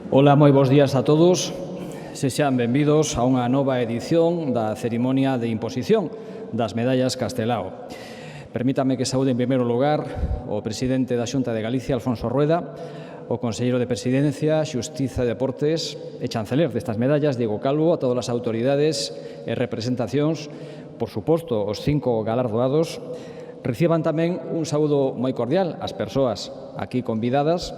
Ola, moi bons días a todos. Sexan benvidos a unha nova edición da cerimonia de imposición das medallas Castelao. Permítame que saúde en primeiro lugar o presidente da Xunta de Galicia, Alfonso Rueda, o conselleiro de Presidencia, Xustiza e Deportes e chanceler destas medallas, Diego Calvo, a todas as autoridades e representacións, por suposto, os 5 galardoados. Reciban tamén un saúdo moi cordial ás persoas aquí convidadas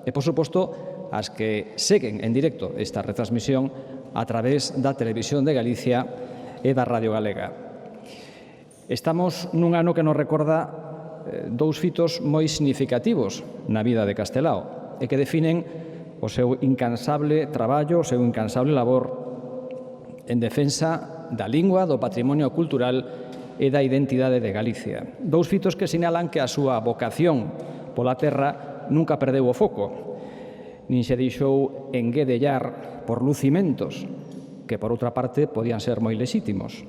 e, por suposto, as que seguen en directo esta retransmisión a través da Televisión de Galicia e da Radio Galega. Estamos nun ano que nos recorda dous fitos moi significativos na vida de Castelao e que definen o seu incansable traballo, o seu incansable labor en defensa da lingua, do patrimonio cultural e da identidade de Galicia. Dous fitos que sinalan que a súa vocación pola terra nunca perdeu o foco, nin se deixou enguedellar por lucimentos que, por outra parte, podían ser moi lexítimos.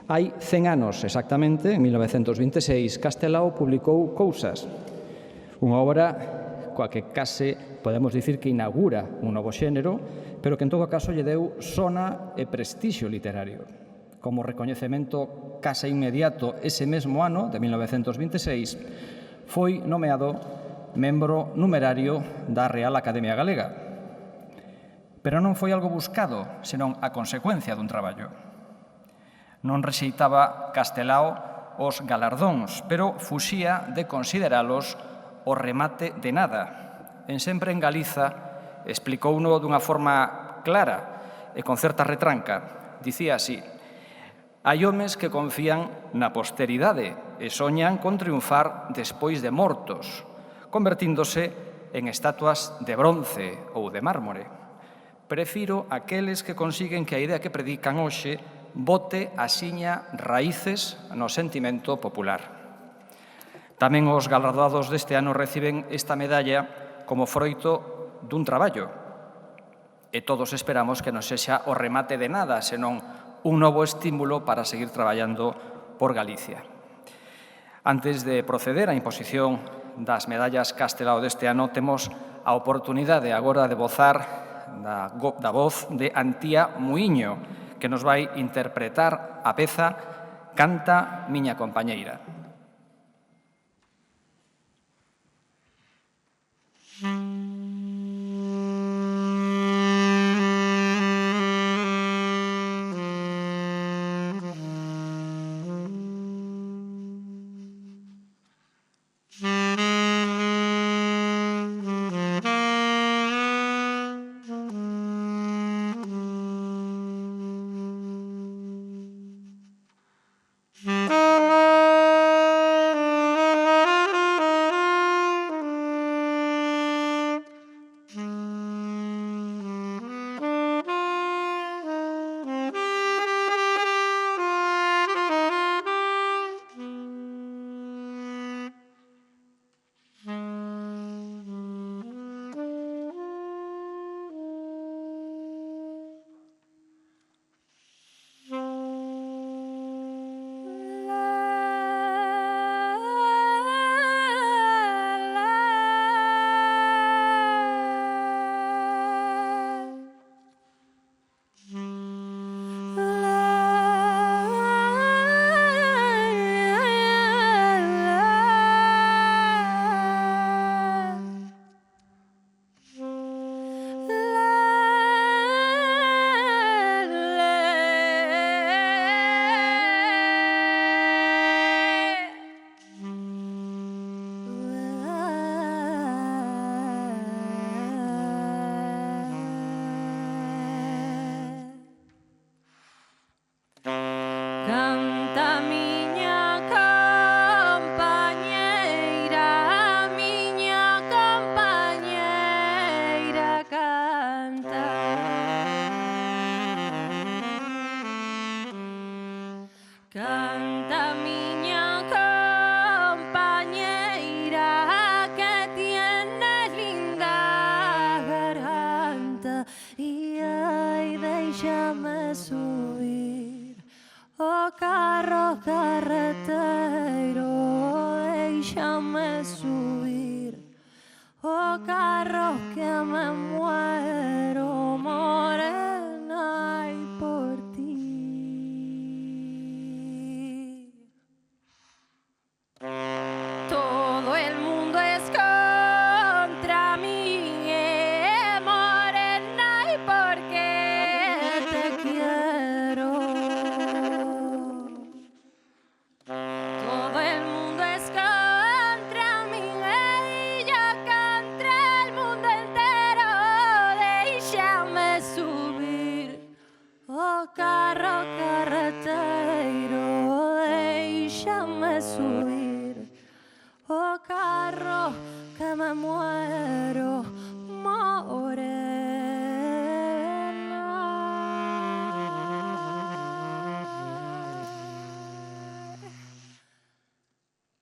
Hai 100 anos, exactamente, en 1926, Castelao publicou Cousas, unha obra coa que case podemos dicir que inaugura un novo xénero, pero que en todo caso lle deu sona e prestixio literario. Como recoñecemento case inmediato ese mesmo ano, de 1926, foi nomeado membro numerario da Real Academia Galega. Pero non foi algo buscado, senón a consecuencia dun traballo. Non rexeitaba Castelao os galardóns, pero fuxía de consideralos o remate de nada. En Sempre en Galiza explicouno dunha forma clara e con certa retranca. Dicía así: hai homes que confían na posteridade e soñan con triunfar despois de mortos, convertíndose en estatuas de bronce ou de mármore. Prefiro aqueles que consiguen que a idea que predican hoxe bote axiña raíces no sentimento popular. Tamén os galardoados deste ano reciben esta medalla como froito dun traballo. E todos esperamos que non sexa o remate de nada, senón un novo estímulo para seguir traballando por Galicia. Antes de proceder á imposición das medallas Castelao deste ano, temos a oportunidade agora de gozar da voz de Antía Muiño, que nos vai interpretar a peza Canta, miña compañeira. Canta, miña compañeira, canta. Canta, miña compañeira, que tienes linda garganta. E ai, déixame subir o carro carreteiro, déixame subir o carro que me mueve. me muero morena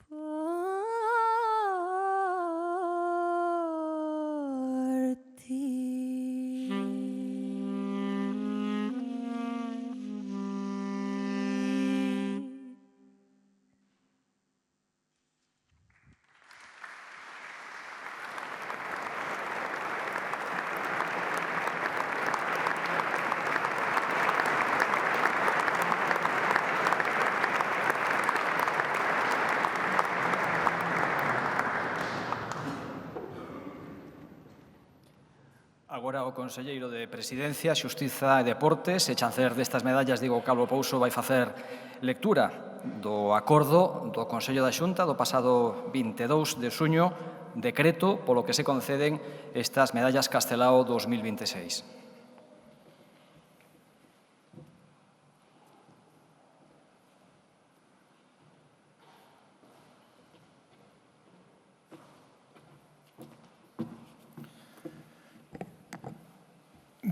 por ti. Agora o conselleiro de Presidencia, Xustiza e Deportes e chanceler destas medallas, Diego Calvo Pouso, vai facer lectura do acordo do Consello da Xunta do pasado 22 de xuño, decreto polo que se conceden estas medallas Castelao 2026.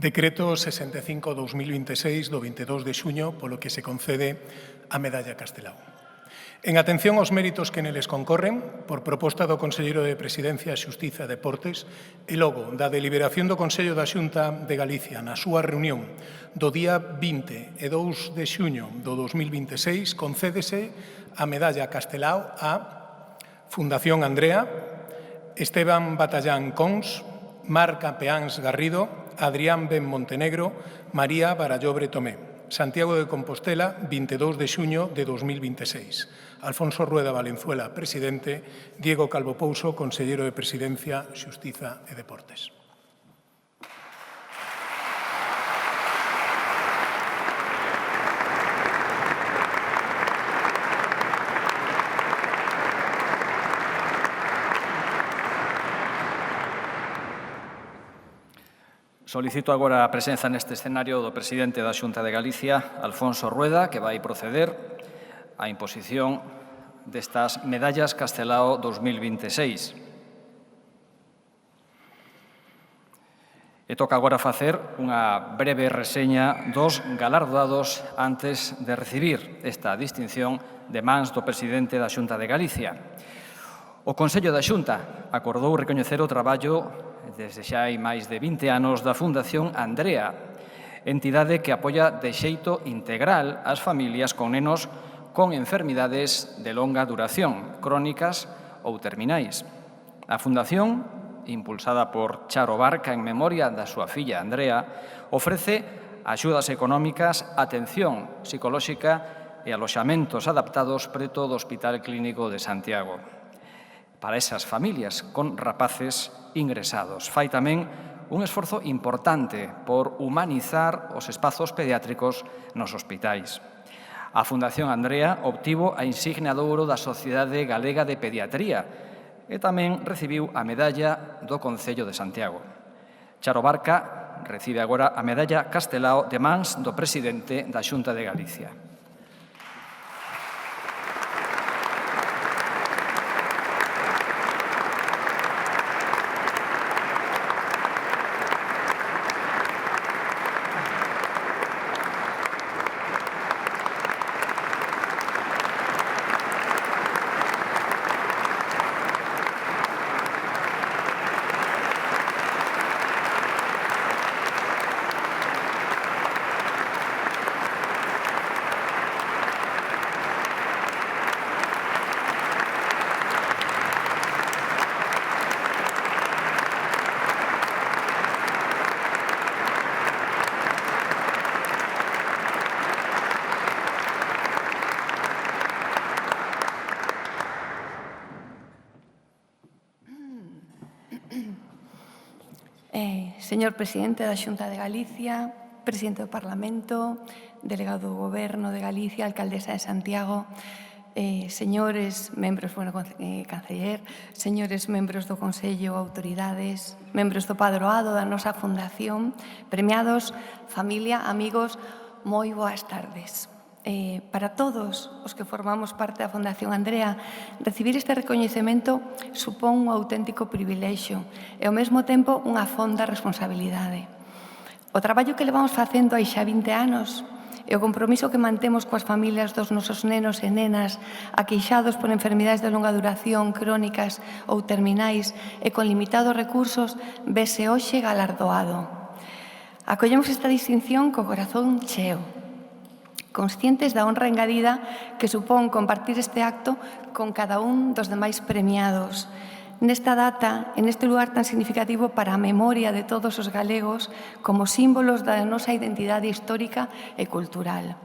Decreto 65/2026 do 22 de xuño polo que se concede a medalla Castelao. En atención aos méritos que neles concorren, por proposta do Conselleiro de Presidencia, Xustiza e Deportes, e logo da deliberación do Consello da Xunta de Galicia na súa reunión do día 20 e 2 de xuño do 2026, concédese a medalla Castelao a Fundación Andrea, Esteban Batallán Cons, Mar Campeáns Garrido, Adrián Ben Montenegro, María Barallobre Tomé. Santiago de Compostela, 22 de xuño de 2026. Alfonso Rueda Valenzuela, presidente. Diego Calvo Pouso, conselleiro de Presidencia, Xustiza e Deportes. Solicito agora a presenza neste escenario do presidente da Xunta de Galicia, Alfonso Rueda, que vai proceder á imposición destas medallas Castelao 2026. E toca agora facer unha breve reseña dos galardoados antes de recibir esta distinción de mans do presidente da Xunta de Galicia. O Consello da Xunta acordou recoñecer o traballo desde xa hai máis de 20 anos da Fundación Andrea, entidade que apoia de xeito integral as familias con nenos con enfermidades de longa duración, crónicas ou terminais. A Fundación, impulsada por Charo Barca en memoria da súa filla Andrea, ofrece axudas económicas, atención psicolóxica e aloxamentos adaptados preto do Hospital Clínico de Santiago para esas familias con rapaces ingresados. Fai tamén un esforzo importante por humanizar os espazos pediátricos nos hospitais. A Fundación Andrea obtivo a insignia de ouro da Sociedade Galega de Pediatría e tamén recibiu a medalla do Concello de Santiago. Charo Barca recibe agora a medalla Castelao de mans do presidente da Xunta de Galicia. Señor presidente da Xunta de Galicia, presidente do Parlamento, delegado do Goberno de Galicia, alcaldesa de Santiago, señores membros, canceller, señores membros do Consello, autoridades, membros do padroado da nosa fundación, premiados, familia, amigos, moi boas tardes. Para todos os que formamos parte da Fundación Andrea, recibir este recoñecemento supón un auténtico privilexio e ao mesmo tempo unha fonda responsabilidade. O traballo que levamos facendo hai xa 20 anos e o compromiso que mantemos coas familias dos nosos nenos e nenas aqueixados por enfermidades de longa duración, crónicas ou terminais e con limitados recursos, vese hoxe galardoado. Acollemos esta distinción co corazón cheo, conscientes da honra engadida que supón compartir este acto con cada un dos demais premiados. Nesta data, en este lugar tan significativo para a memoria de todos os galegos como símbolos da nosa identidade histórica e cultural.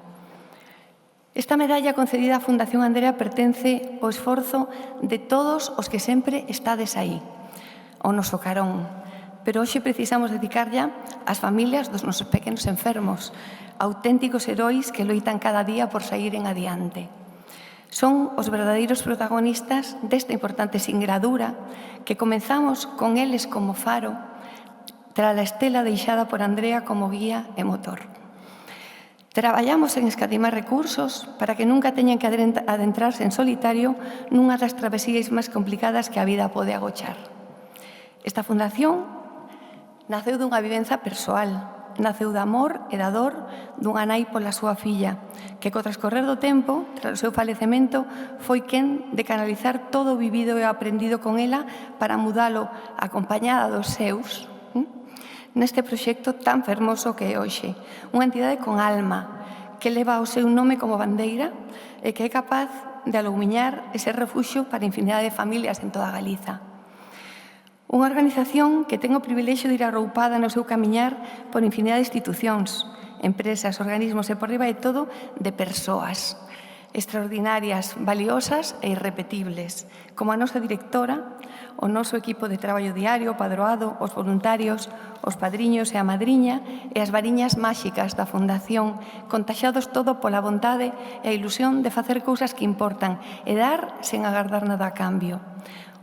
Esta medalla concedida á Fundación Andrea pertence ao esforzo de todos os que sempre estades aí, ao noso carón. Pero hoxe precisamos dedicarlla ás familias dos nosos pequenos enfermos, auténticos heróis que loitan cada día por saíren adiante. Son os verdadeiros protagonistas desta importante singradura que comenzamos con eles como faro tras a estela deixada por Andrea como guía e motor. Traballamos en escatimar recursos para que nunca teñan que adentrarse en solitario nunha das travesías máis complicadas que a vida pode agochar. Esta fundación naceu dunha vivenza persoal, naceu de amor e da dor dunha nai pola súa filla, que co transcorrer do tempo, tras o seu falecemento, foi quen de canalizar todo o vivido e o aprendido con ela para mudalo acompañada dos seus neste proxecto tan fermoso que é hoxe. Unha entidade con alma, que leva o seu nome como bandeira e que é capaz de alumiñar ese refuxio para infinidade de familias en toda Galiza. Unha organización que ten o privilexio de ir arroupada no seu camiñar por infinidade de institucións, empresas, organismos e por riba de todo de persoas extraordinarias, valiosas e irrepetibles, como a nosa directora, o noso equipo de traballo diario, o padroado, os voluntarios, os padriños e a madriña e as variñas máxicas da Fundación, contaxados todo pola vontade e a ilusión de facer cousas que importan e dar sen agardar nada a cambio.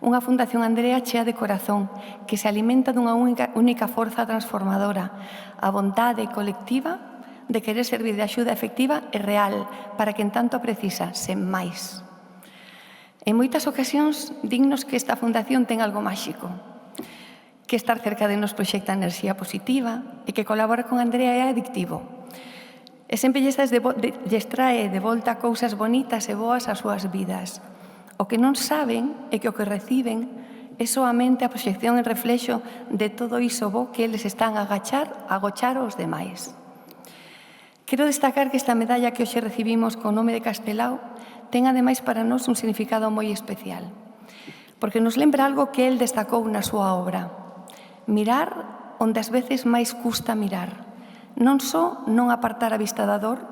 Unha Fundación Andrea chea de corazón, que se alimenta dunha única forza transformadora, a vontade colectiva de querer servir de axuda efectiva e real para quen tanto precisa, sen máis. En moitas ocasións, dignos que esta fundación ten algo máxico, que estar cerca de nos proxecta enerxía positiva e que colaborar con Andrea é adictivo. E sempre lles trae de volta cousas bonitas e boas ás súas vidas. O que non saben é que o que reciben é soamente a proxección e reflexo de todo iso bo que eles están a agochar aos demais. Quero destacar que esta medalla que hoxe recibimos con nome de Castelao ten ademais para nós un significado moi especial, porque nos lembra algo que el destacou na súa obra: mirar onde ás veces máis custa mirar, non só non apartar a vista da dor,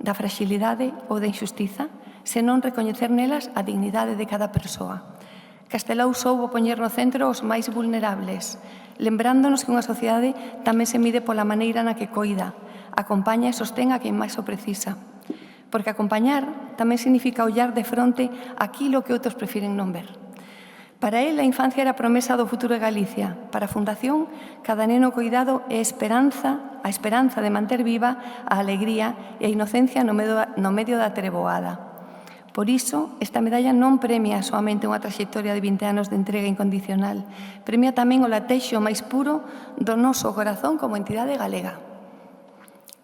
da fragilidade ou da injustiza, senón recoñecer nelas a dignidade de cada persoa. Castelao soubo poñer no centro os máis vulnerables, lembrándonos que unha sociedade tamén se mide pola maneira na que coida, acompaña e sostén a quen máis o precisa. Porque acompañar tamén significa ollar de fronte aquilo que outros prefiren non ver. Para ele, a infancia era a promesa do futuro de Galicia. Para a Fundación, cada neno coidado é a esperanza de manter viva a alegría e a inocencia no medio da treboada. Por iso, esta medalla non premia soamente unha traxectoria de 20 anos de entrega incondicional, premia tamén o latexo máis puro do noso corazón como entidade galega.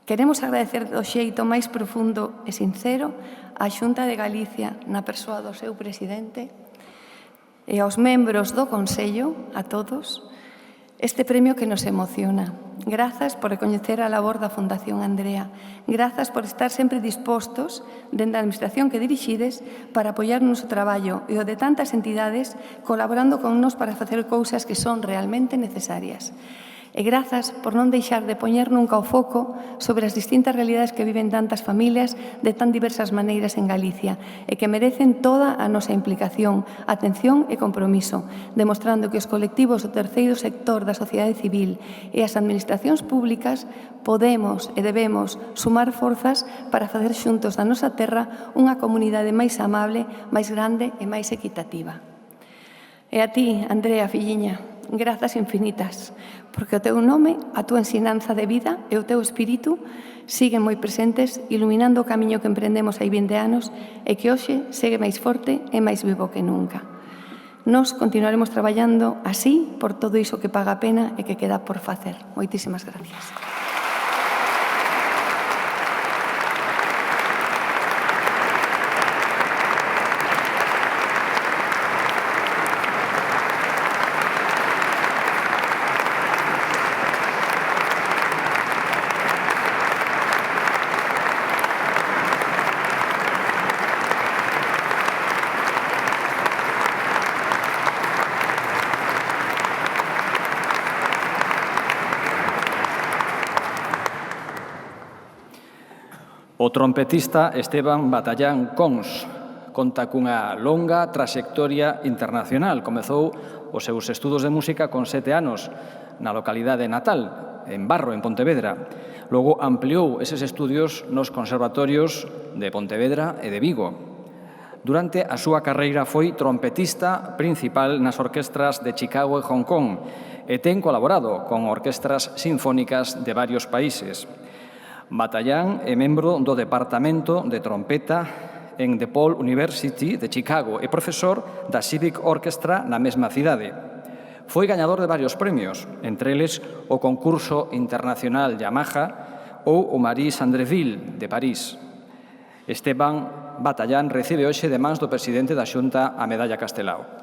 Queremos agradecer do xeito máis profundo e sincero á Xunta de Galicia, na persoa do seu presidente, e aos membros do Consello, a todos, este premio que nos emociona. Grazas por recoñecer a labor da Fundación Andrea. Grazas por estar sempre dispostos, dende a administración que dirixides, para apoiar o noso traballo e o de tantas entidades colaborando con nos para facer cousas que son realmente necesarias. E grazas por non deixar de poñer nunca o foco sobre as distintas realidades que viven tantas familias de tan diversas maneiras en Galicia e que merecen toda a nosa implicación, atención e compromiso, demostrando que os colectivos do terceiro sector da sociedade civil e as administracións públicas podemos e debemos sumar forzas para facer xuntos da nosa terra unha comunidade máis amable, máis grande e máis equitativa. E a ti, Andrea, filliña, grazas infinitas, porque o teu nome, a túa ensinanza de vida e o teu espírito siguen moi presentes, iluminando o camiño que emprendemos hai 20 anos e que hoxe segue máis forte e máis vivo que nunca. Nos continuaremos traballando así por todo iso que paga a pena e que queda por facer. Moitísimas gracias. O trompetista Esteban Batallán Cons conta cunha longa traxectoria internacional. Comezou os seus estudos de música con 7 anos na localidade natal, en Barro, en Pontevedra. Logo ampliou eses estudios nos conservatorios de Pontevedra e de Vigo. Durante a súa carreira foi trompetista principal nas orquestras de Chicago e Hong Kong e ten colaborado con orquestras sinfónicas de varios países. Batallán é membro do Departamento de Trompeta en DePaul University de Chicago e profesor da Civic Orchestra na mesma cidade. Foi gañador de varios premios, entre eles o concurso internacional Yamaha ou o Marie Sandreville de París. Esteban Batallán recibe hoxe de mans do presidente da Xunta a Medalla Castelao.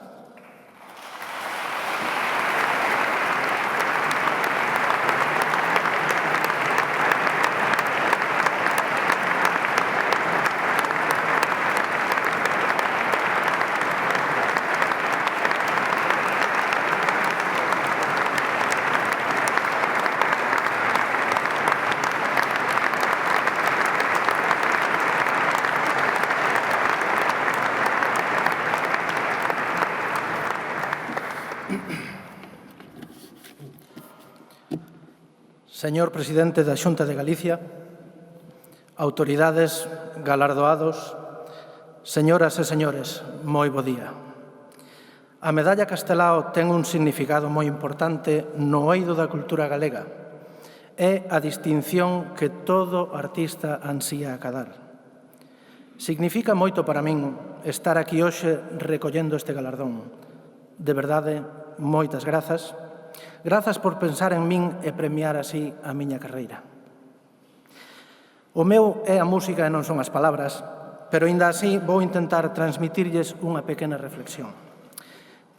Señor presidente da Xunta de Galicia, autoridades, galardoados, señoras e señores, moi bo día. A Medalla Castelao ten un significado moi importante no eido da cultura galega. É a distinción que todo artista ansía acadar. Significa moito para min estar aquí hoxe recollendo este galardón. De verdade, moitas grazas. Grazas por pensar en min e premiar así a miña carreira. O meu é a música e non son as palabras, pero aínda así vou intentar transmitirlles unha pequena reflexión.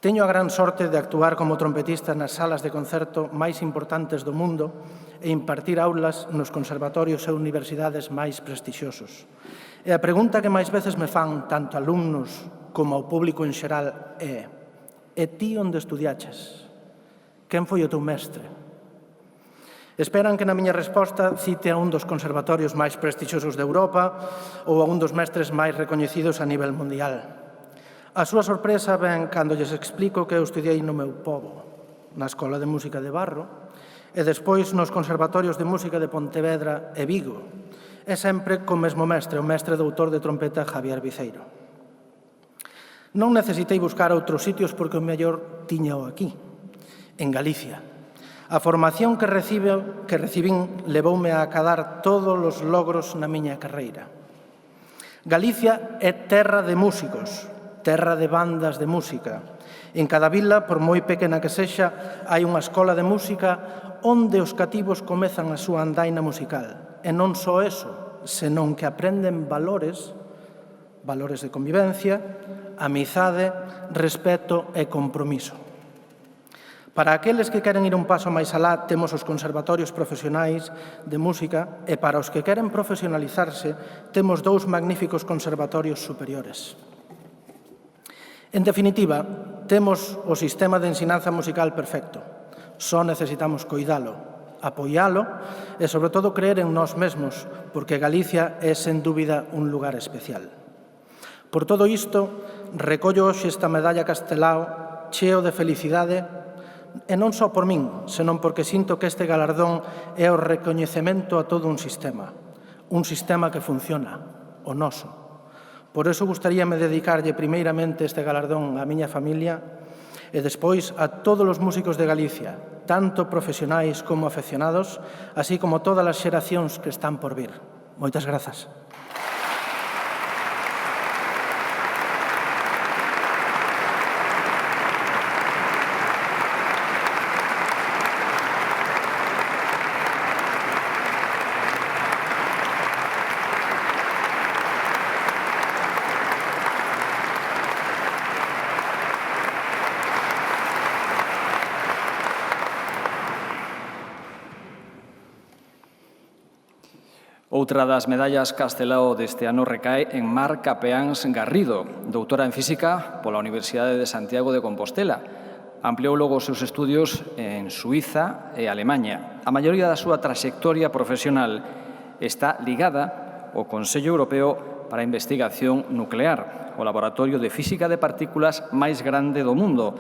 Teño a gran sorte de actuar como trompetista nas salas de concerto máis importantes do mundo e impartir aulas nos conservatorios e universidades máis prestixiosos. E a pregunta que máis veces me fan tanto alumnos como ao público en xeral é: e ti onde estudiaches? Quen foi o teu mestre? Esperan que na miña resposta cite a un dos conservatorios máis prestixiosos de Europa ou a un dos mestres máis recoñecidos a nivel mundial. A súa sorpresa ven cando lles explico que eu estudiei no meu pobo, na Escola de Música de Barro, e despois nos conservatorios de música de Pontevedra e Vigo, e sempre co mesmo mestre, o mestre doutor de trompeta Javier Viceiro. Non necesitei buscar outros sitios porque o mellor tiñao aquí, en Galicia. A formación que recibín levoume a acadar todos os logros na miña carreira. Galicia é terra de músicos, terra de bandas de música. En cada vila, por moi pequena que sexa, hai unha escola de música onde os cativos comezan a súa andaina musical. E non só eso, senón que aprenden valores de convivencia, amizade, respeto e compromiso. Para aqueles que queren ir un paso máis alá, temos os conservatorios profesionais de música e para os que queren profesionalizarse, temos 2 magníficos conservatorios superiores. En definitiva, temos o sistema de ensinanza musical perfecto. Só necesitamos coidalo, apoialo e, sobre todo, creer en nós mesmos, porque Galicia é, sen dúbida, un lugar especial. Por todo isto, recollo hoxe esta medalla Castelao cheo de felicidade e non só por min, senón porque sinto que este galardón é o recoñecemento a todo un sistema que funciona, o noso. Por iso gustaríame dedicarlle primeiramente este galardón á miña familia E despois a todos os músicos de Galicia, tanto profesionais como afeccionados, así como todas as xeracións que están por vir. Moitas grazas. Outra das medallas Castelao deste ano recae en Mar Capeáns Garrido, doutora en Física pola Universidade de Santiago de Compostela. Ampliou logo os seus estudios en Suíza e Alemanha. A maioría da súa traxectoria profesional está ligada ao Consello Europeo para a Investigación Nuclear, o laboratorio de física de partículas máis grande do mundo,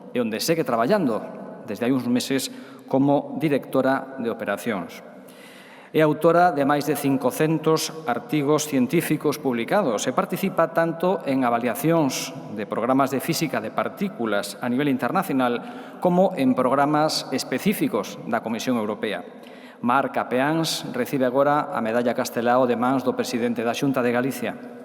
e onde segue traballando desde hai uns meses como directora de operacións. É autora de máis de 500 artigos científicos publicados e participa tanto en avaliacións de programas de física de partículas a nivel internacional como en programas específicos da Comisión Europea. Mar Capeáns recibe agora a medalla Castelao de mans do presidente da Xunta de Galicia.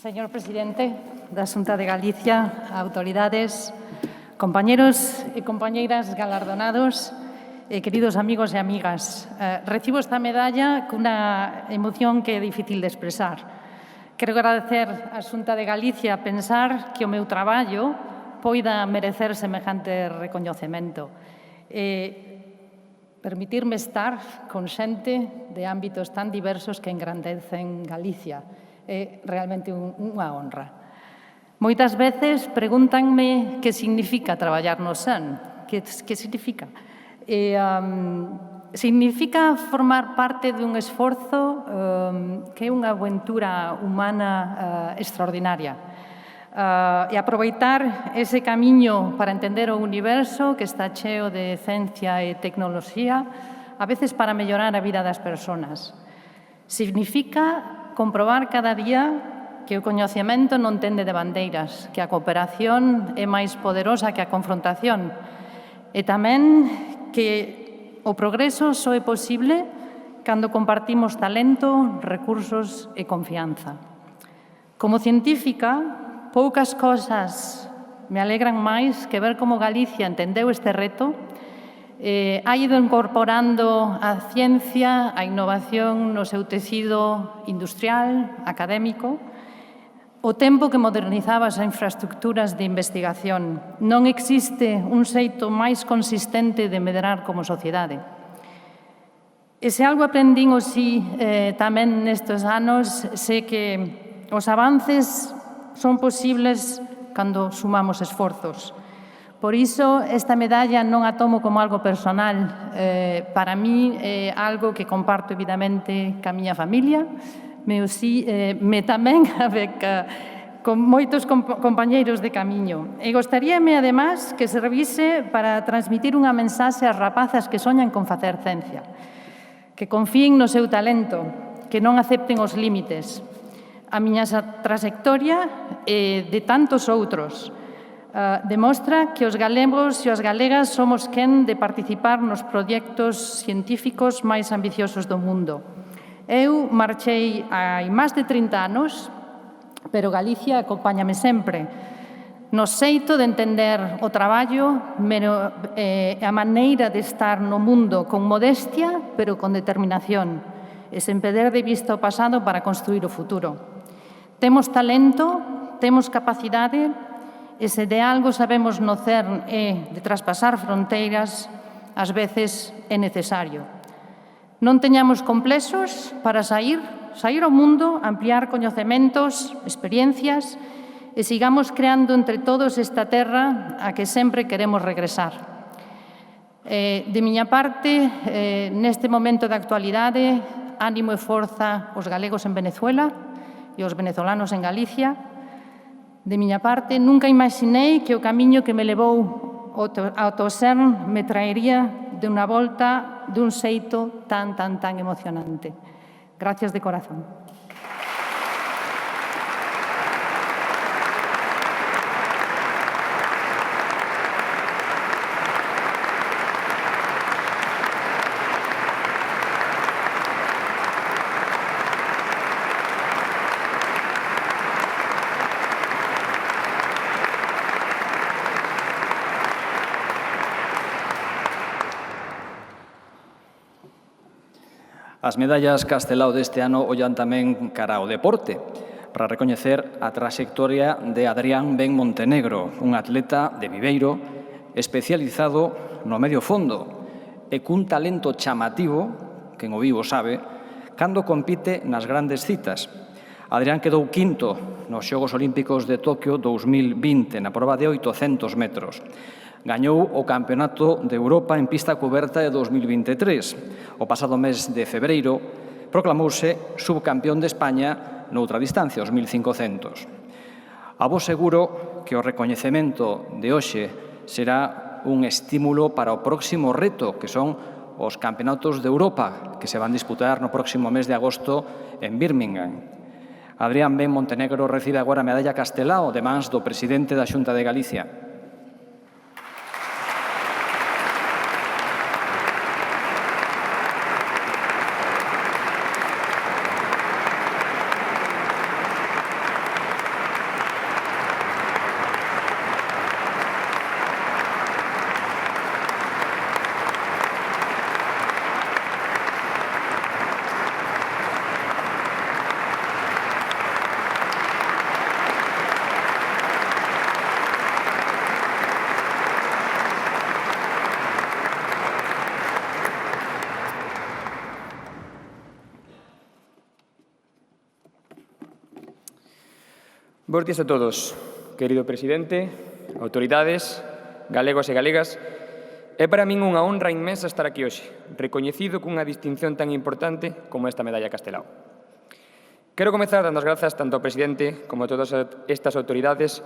Señor presidente da Xunta de Galicia, autoridades, compañeros e compañeiras galardonados, queridos amigos e amigas, recibo esta medalla cunha emoción que é difícil de expresar. Quero agradecer á Xunta de Galicia pensar que o meu traballo poida merecer semejante recoñecemento. Permitirme estar con xente de ámbitos tan diversos que engrandecen Galicia. É realmente unha honra. Moitas veces pregúntanme que significa traballar no SEN. Que significa? Significa formar parte dun esforzo que é unha aventura humana extraordinaria. E aproveitar ese camiño para entender o universo que está cheo de ciencia e tecnoloxía, a veces para mellorar a vida das persoas. Significa comprobar cada día que o coñecemento non tende de bandeiras, que a cooperación é máis poderosa que a confrontación e tamén que o progreso só é posible cando compartimos talento, recursos e confianza. Como científica, poucas cosas me alegran máis que ver como Galicia entendeu este reto, ha ido incorporando a ciencia, a innovación no seu tecido industrial, académico, o tempo que modernizaba as infraestructuras de investigación. Non existe un xeito máis consistente de medrar como sociedade. E se algo aprendín así tamén nestes anos, sé que os avances son posibles cando sumamos esforzos. Por iso, esta medalla non a tomo como algo personal. Para mí é algo que comparto, evidentemente, ca miña familia, tamén con moitos compañeiros de camiño. E gostaríame, además, que se revise para transmitir unha mensaxe ás rapazas que soñan con facer ciencia, que confíen no seu talento, que non acepten os límites. A miña trayectoria de tantos outros demostra que os galegos e as galegas somos quen de participar nos proxectos científicos máis ambiciosos do mundo. Eu marchei hai máis de 30 anos, pero Galicia acompáñame sempre no xeito de entender o traballo e a maneira de estar no mundo con modestia, pero con determinación, e sen perder de vista o pasado para construir o futuro. Temos talento, temos capacidade, e se de algo sabemos no CERN é de traspasar fronteiras, ás veces é necesario. Non teñamos complexos para sair ao mundo, ampliar coñecementos, experiencias e sigamos creando entre todos esta terra a que sempre queremos regresar. De miña parte, neste momento de actualidade, ánimo e forza aos galegos en Venezuela e aos venezolanos en Galicia. De miña parte, nunca imaginei que o camiño que me levou ao Tosern me traería de unha volta dun xeito tan emocionante. Gracias de corazón. As medallas Castelao deste ano ollan tamén cara ao deporte, para recoñecer a traxectoria de Adrián Ben Montenegro, un atleta de Viveiro especializado no medio fondo e cun talento chamativo, quen o vivo sabe, cando compite nas grandes citas. Adrián quedou quinto nos Xogos Olímpicos de Tokio 2020 na proba de 800 metros. Gañou o Campeonato de Europa en pista cuberta de 2023. O pasado mes de febreiro proclamouse subcampeón de España noutra distancia, os 1500. A vos seguro que o recoñecemento de hoxe será un estímulo para o próximo reto, que son os Campeonatos de Europa, que se van disputar no próximo mes de agosto en Birmingham. Adrián Ben Montenegro recibe agora a medalla Castelao de mans do presidente da Xunta de Galicia. Bos días a todos, querido presidente, autoridades, galegos e galegas. É para min unha honra inmensa estar aquí hoxe, recoñecido cunha distinción tan importante como esta medalla Castelao. Quero comezar dando as grazas tanto ao presidente como a todas estas autoridades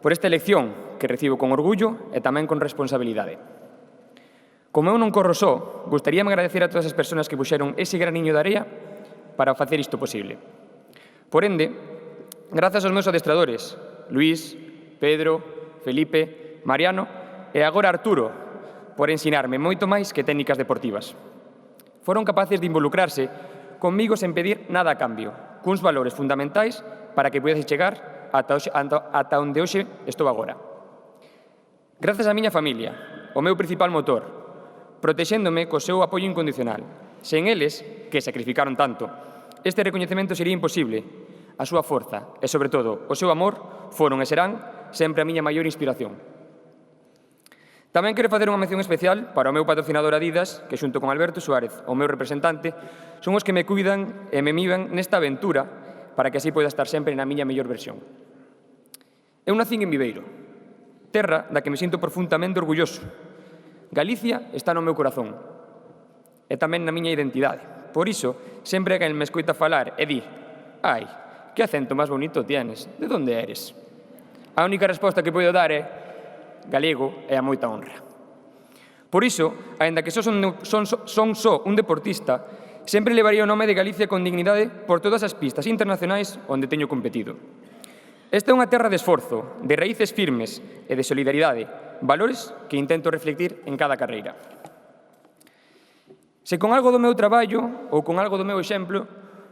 por esta elección que recibo con orgullo e tamén con responsabilidade. Como eu non corro só, gustaríame agradecer a todas as persoas que puxeron ese graniño de area para facer isto posible. Por ende, grazas aos meus adestradores, Luís, Pedro, Felipe, Mariano e agora Arturo, por ensinarme moito máis que técnicas deportivas. Foron capaces de involucrarse conmigo sen pedir nada a cambio, cuns valores fundamentais para que pudese chegar ata onde hoxe estou agora. Grazas á miña familia, o meu principal motor, protexéndome co seu apoio incondicional. Sen eles, que sacrificaron tanto, este recoñecemento sería imposible. A súa forza e, sobre todo, o seu amor foron e serán sempre a miña maior inspiración. Tamén quero facer unha mención especial para o meu patrocinador Adidas, que xunto con Alberto Suárez, o meu representante, son os que me cuidan e me miman nesta aventura para que así poida estar sempre na miña mellor versión. Eu nacín en Viveiro, terra da que me sinto profundamente orgulloso. Galicia está no meu corazón e tamén na miña identidade. Por iso, sempre que me escoita falar e di «Ai, que acento máis bonito tienes, de onde eres?» A única resposta que podo dar é galego e a moita honra. Por iso, aínda que son só un deportista, sempre levaría o nome de Galicia con dignidade por todas as pistas internacionais onde teño competido. Esta é unha terra de esforzo, de raíces firmes e de solidaridade, valores que intento reflectir en cada carreira. Se con algo do meu traballo ou con algo do meu exemplo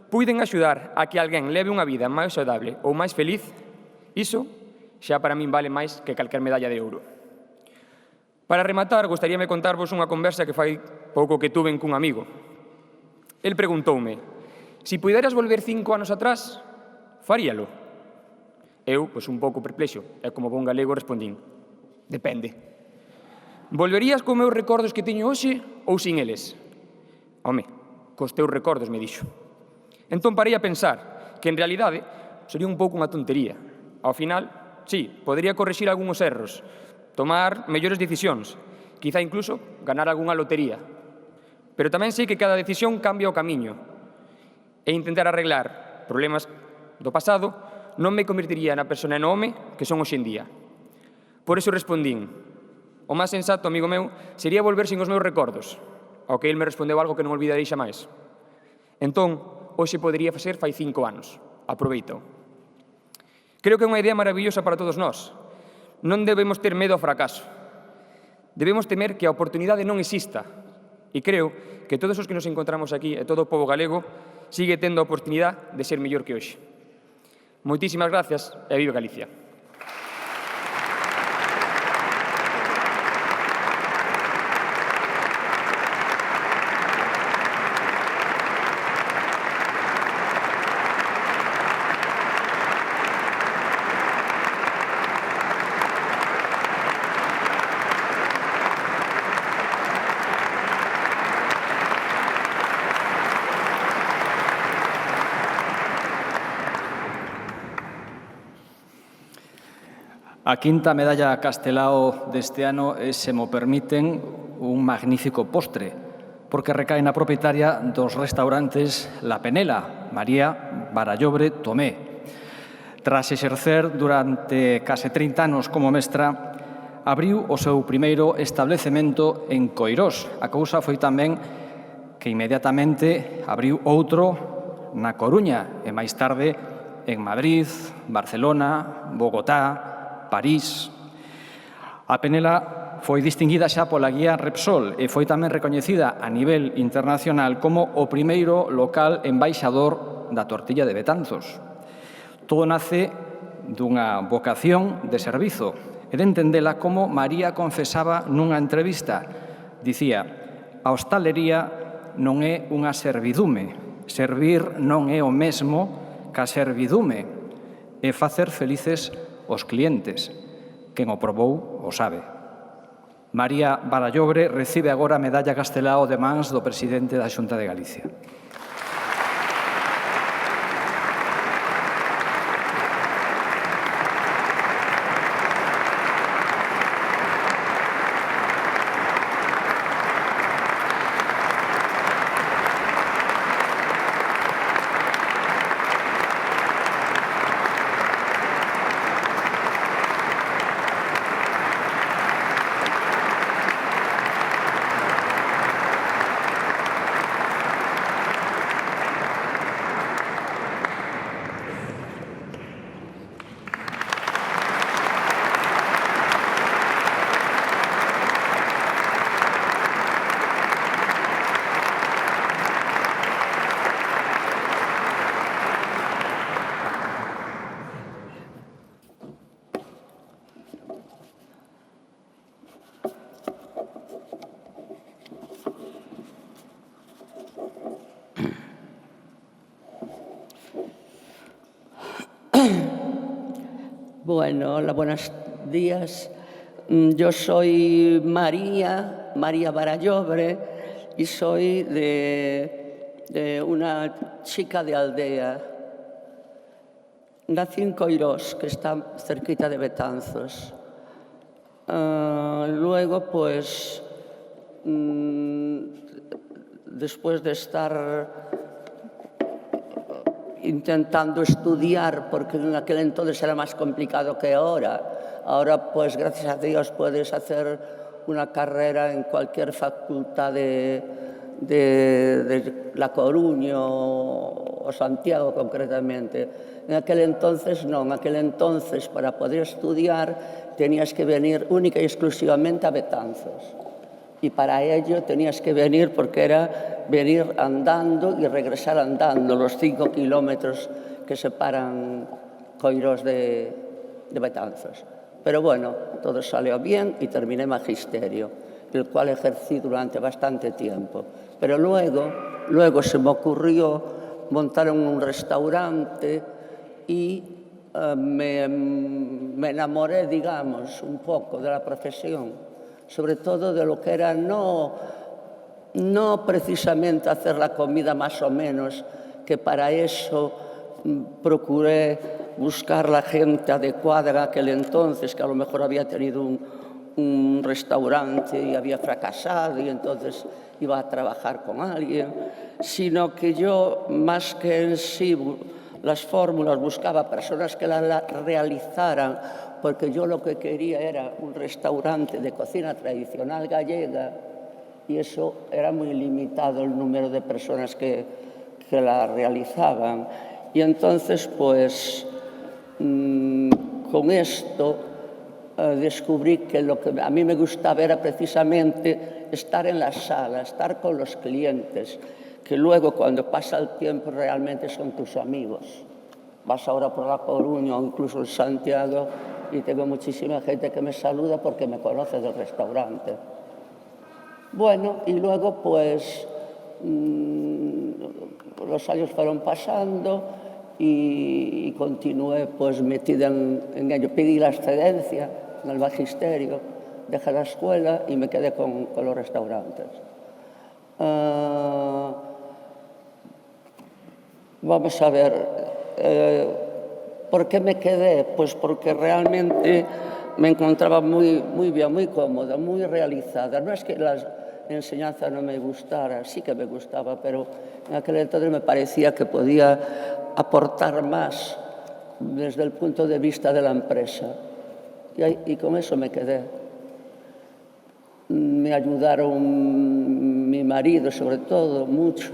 puiden axudar a que alguén leve unha vida máis saudável ou máis feliz, iso xa para min vale máis que calquer medalla de ouro. Para rematar, gostaríame contarvos unha conversa que fai pouco que tuven cun amigo. El preguntoume, si puderas volver 5 anos atrás, faríalo? Eu, pois un pouco perplexo, e como bon galego respondín, depende. Volverías con meus recordos que teño hoxe ou sin eles? Home, cos teus recordos, me dixo. Entón parei a pensar que, en realidade, sería un pouco unha tontería. Ao final, sí, podría corrixir algúns erros, tomar mellores decisións, quizá incluso ganar algunha lotería. Pero tamén sei que cada decisión cambia o camiño e intentar arreglar problemas do pasado non me convertiría na persona e no home que son hoxe en día. Por iso respondín: o máis sensato, amigo meu, sería volver sin os meus recordos, ao que el me respondeu algo que non olvidarei xamais. Entón, hoxe podería ser fai 5 anos. Aproveito. Creo que é unha idea maravillosa para todos nós. Non debemos ter medo ao fracaso. Debemos temer que a oportunidade non exista. E creo que todos os que nos encontramos aquí e todo o pobo galego sigue tendo a oportunidade de ser mellor que hoxe. Moitísimas gracias e viva Galicia. A quinta medalla Castelao deste ano é, se mo permiten, un magnífico postre, porque recae na propietaria dos restaurantes La Penela, María Barallobre Tomé. Tras exercer durante case 30 anos como mestra, abriu o seu primeiro establecemento en Coirós. A cousa foi tamén que inmediatamente abriu outro na Coruña e máis tarde en Madrid, Barcelona, Bogotá, París. A Penela foi distinguida xa pola guía Repsol e foi tamén recoñecida a nivel internacional como o primeiro local embaixador da tortilla de Betanzos. Todo nace dunha vocación de servizo e de entendela como María confesaba nunha entrevista. Dicía: a hostalería non é unha servidume, servir non é o mesmo que a servidume, é facer felices os clientes. Quen o probou o sabe. María Barallobre recibe agora a medalla Castelao de mans do presidente da Xunta de Galicia. Bueno, hola, buenos días. Yo soy María Barallobre y soy de una chica de aldea. Nací en Coirós, que está cerquita de Betanzos. Luego, pues, después de estar intentando estudiar, porque en aquel entonces era más complicado que ahora. Ahora, pues, gracias a Dios, puedes hacer una carrera en cualquier facultad de La Coruña o Santiago, concretamente. En aquel entonces no, en aquel entonces, para poder estudiar, tenías que venir única y exclusivamente a Betanzos. Y para ello tenías que venir, porque era venir andando y regresar andando los 5 kilómetros que separan Coirós de Betanzos. Pero bueno, todo salió bien y terminé magisterio, el cual ejercí durante bastante tiempo. Pero luego se me ocurrió montar un restaurante y me enamoré, digamos, un poco de la profesión, sobre todo de lo que era no precisamente hacer la comida más o menos, que para eso procuré buscar la gente adecuada en aquel entonces, que a lo mejor había tenido un restaurante y había fracasado y entonces iba a trabajar con alguien, sino que yo, más que en sí las fórmulas, buscaba personas que las realizaran, porque yo lo que quería era un restaurante de cocina tradicional gallega y eso era muy limitado el número de personas que la realizaban. Y entonces, pues, con esto descubrí que lo que a mí me gustaba era precisamente estar en la sala, estar con los clientes, que luego cuando pasa el tiempo realmente son tus amigos. Vas ahora por La Coruña o incluso en Santiago y tengo muchísima gente que me saluda porque me conoce del restaurante. Bueno, y luego pues los años fueron pasando y continué pues metida en ello. Pedí la excedencia en el magisterio, dejé la escuela y me quedé con los restaurantes. Vamos a ver, ¿por qué me quedé? Pues porque realmente me encontraba muy bien, muy cómoda, muy realizada. No es que la enseñanza no me gustara, sí que me gustaba, pero en aquel entonces me parecía que podía aportar más desde el punto de vista de la empresa. Y con eso me quedé. Me ayudaron mi marido, sobre todo, mucho.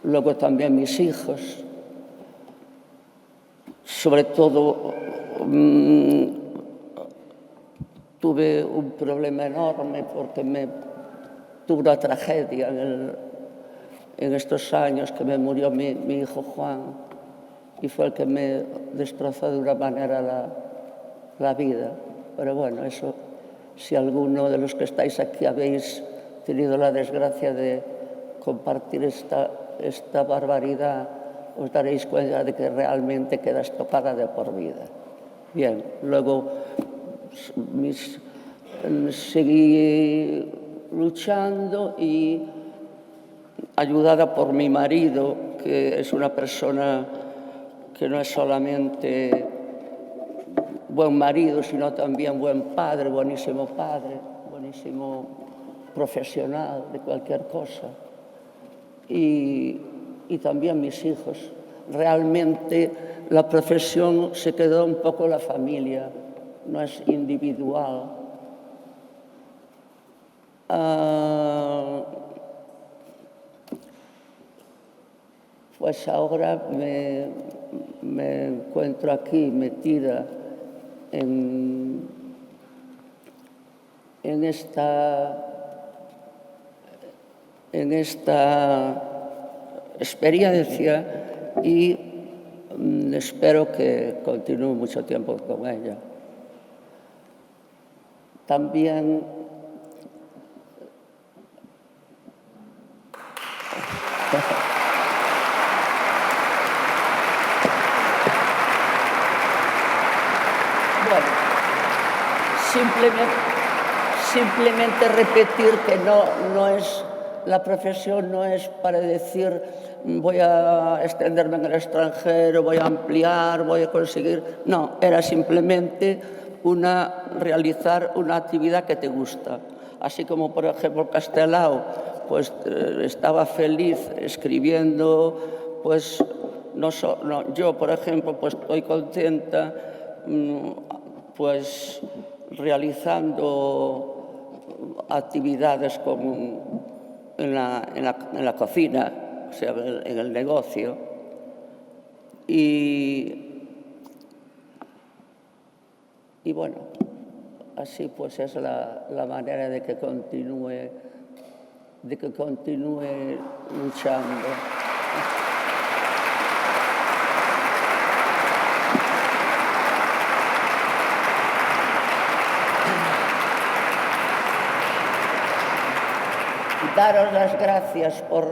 Luego también mis hijos. Sobre todo, tuve un problema enorme porque tuve una tragedia en estos años, que me murió mi hijo Juan, y fue el que me destrozó de una manera la vida. Pero bueno, eso, si alguno de los que estáis aquí habéis tenido la desgracia de compartir esta barbaridad, os daréis cuenta de que realmente quedas tocada de por vida. Bien, luego seguí luchando y ayudada por mi marido, que es una persona que no es solamente buen marido, sino también buen padre, buenísimo profesional de cualquier cosa. Y también mis hijos. Realmente la profesión se quedó un poco en la familia, no es individual. Pues ahora me encuentro aquí metida en esta experiencia y espero que continúe mucho tiempo con ella. También bueno, simplemente repetir que no es la profesión, no es para decir voy a extenderme en el extranjero, voy a ampliar, voy a conseguir. No, era simplemente realizar una actividad que te gusta. Así como, por ejemplo, Castelao, pues estaba feliz escribiendo, pues yo, por ejemplo, pues estoy contenta pues realizando actividades en la cocina, o sea, en el negocio. Y bueno, así pues es la manera de que continúe luchando. Daros las gracias por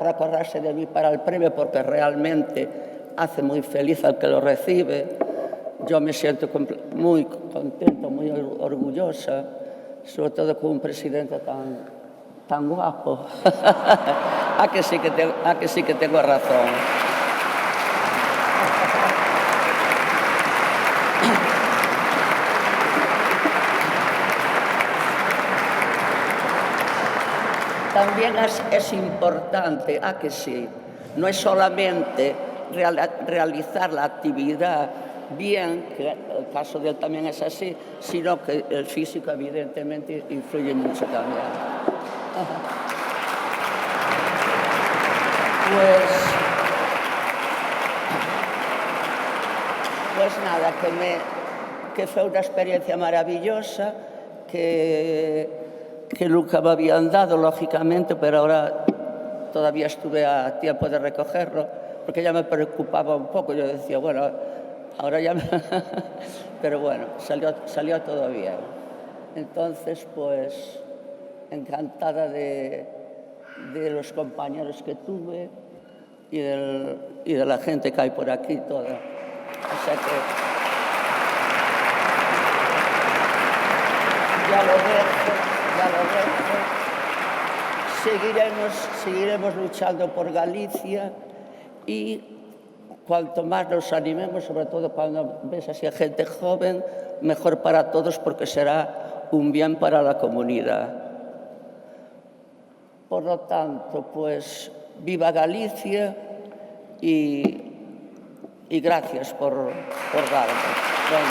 acordarse de mí para el premio, porque realmente hace muy feliz al que lo recibe. Yo me siento muy contenta, muy orgullosa, sobre todo con un presidente tan guapo. ¿A que sí que tengo razón? también es importante, ¿a que sí? No es solamente realizar la actividad bien, que el caso de él también es así, sino que el físico evidentemente influye mucho también. Pues nada, que fue una experiencia maravillosa, que nunca me habían dado, lógicamente, pero ahora todavía estuve a tiempo de recogerlo, porque ya me preocupaba un poco. Yo decía, bueno, ahora ya pero bueno, salió todo bien. Entonces, pues, encantada de los compañeros que tuve y de la gente que hay por aquí toda. O sea que ya lo dejo. Seguiremos luchando por Galicia y cuanto más nos animemos, sobre todo cuando ves así a gente joven, mejor para todos porque será un bien para la comunidad. Por lo tanto, pues viva Galicia y gracias por darme. Bueno.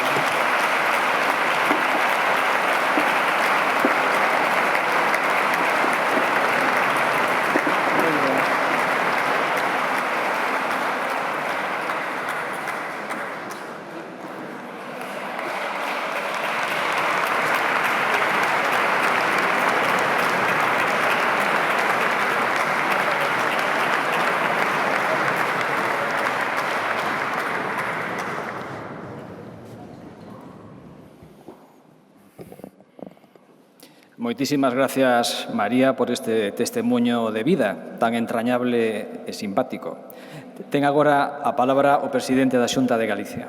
Moitísimas gracias, María, por este testemunho de vida tan entrañable e simpático. Ten agora a palabra o presidente da Xunta de Galicia.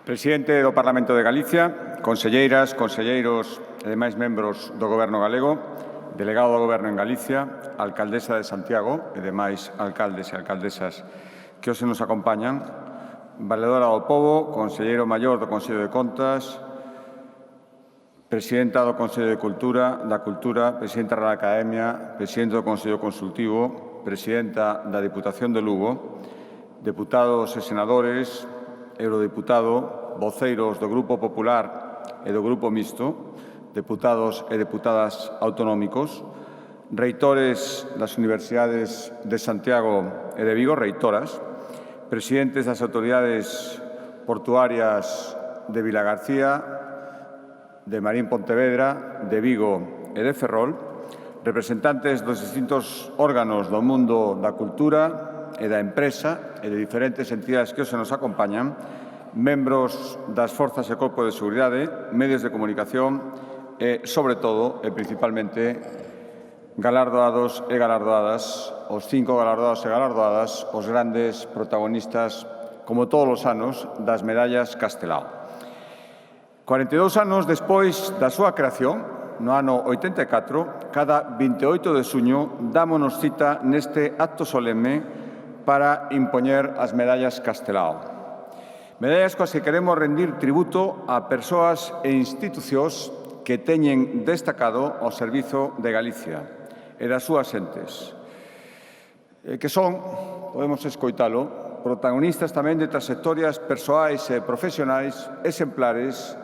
Presidente do Parlamento de Galicia, conselleiras, conselleiros e demais membros do Goberno galego, delegado do Goberno en Galicia, alcaldesa de Santiago e demais alcaldes e alcaldesas que hoxe nos acompañan, valedora do Pobo, conselleiro maior do Consello de Contas, presidenta do Consello de Cultura, presidenta da Academia, presidente do Consello Consultivo, presidenta da Diputación de Lugo, deputados e senadores, eurodiputado, voceiros do Grupo Popular e do Grupo Mixto, deputados e deputadas autonómicos, reitores das Universidades de Santiago e de Vigo, reitoras, presidentes das autoridades portuarias de Vilagarcía, de Marín Pontevedra, de Vigo e de Ferrol, representantes dos distintos órganos do mundo da cultura e da empresa e de diferentes entidades que hoxe nos acompañan, membros das Forzas e Corpo de Seguridade, medios de comunicación e, sobre todo, e principalmente, galardoados e galardoadas, os 5 galardoados e galardoadas, os grandes protagonistas, como todos os anos, das medallas Castelao. 42 anos despois da súa creación, no ano 84, cada 28 de xuño dámonos cita neste acto solemne para impoñer as medallas Castelao. Medallas coas que queremos rendir tributo a persoas e institucións que teñen destacado ao servizo de Galicia e das súas entes, que son, podemos escoitalo, protagonistas tamén de trayectorias persoais e profesionais exemplares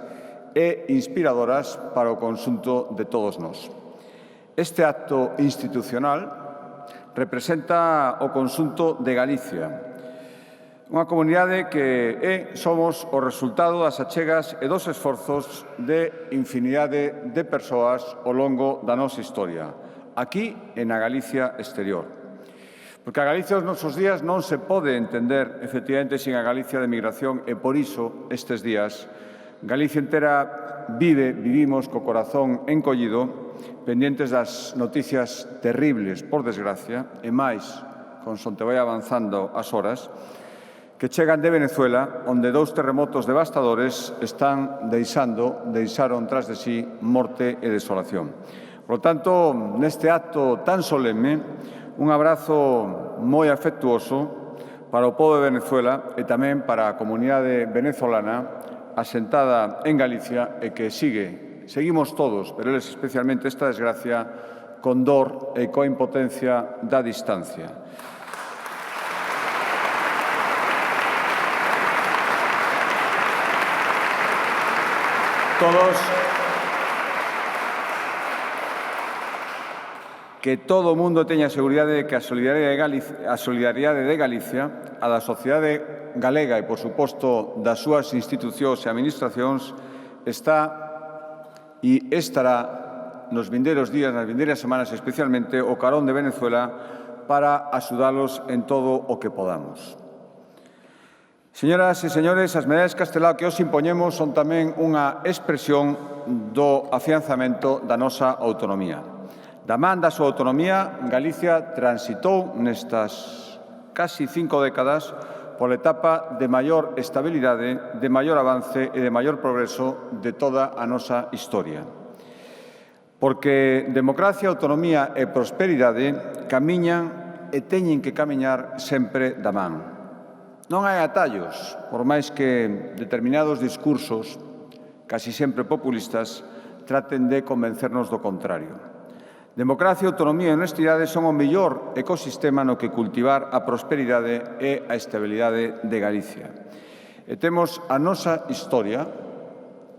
e inspiradoras para o conxunto de todos nós. Este acto institucional representa o conxunto de Galicia, unha comunidade que somos o resultado das achegas e dos esforzos de infinidade de persoas ao longo da nosa historia, aquí e na Galicia exterior. Porque a Galicia dos nosos días non se pode entender, efectivamente, sin a Galicia de migración e, por iso, estes días, Galicia entera vivimos co corazón encollido, pendientes das noticias terribles, por desgracia, e máis, consonte vai avanzando as horas, que chegan de Venezuela, onde 2 terremotos devastadores deixaron tras de sí morte e desolación. Por lo tanto, neste acto tan solemne, un abrazo moi afectuoso para o pobo de Venezuela e tamén para a comunidade venezolana asentada en Galicia e que seguimos todos, pero eles especialmente esta desgracia, con dor e coa impotencia da distancia. Que todo o mundo teña a seguridade de que a solidariedade de Galicia, a da sociedade galega e, por suposto, das súas institucións e administracións, está e estará nos vindeiros días, nas vindeiras semanas, especialmente o carón de Venezuela para axudalos en todo o que podamos. Señoras e señores, as medallas Castelao que os impoñemos son tamén unha expresión do afianzamento da nosa autonomía. Da man da súa autonomía, Galicia transitou nestas casi 5 décadas pola etapa de maior estabilidade, de maior avance e de maior progreso de toda a nosa historia. Porque democracia, autonomía e prosperidade camiñan e teñen que camiñar sempre da man. Non hai atallos, por máis que determinados discursos, casi sempre populistas, traten de convencernos do contrario. Democracia, autonomía e honestidade son o mellor ecosistema no que cultivar a prosperidade e a estabilidade de Galicia. E temos a nosa historia,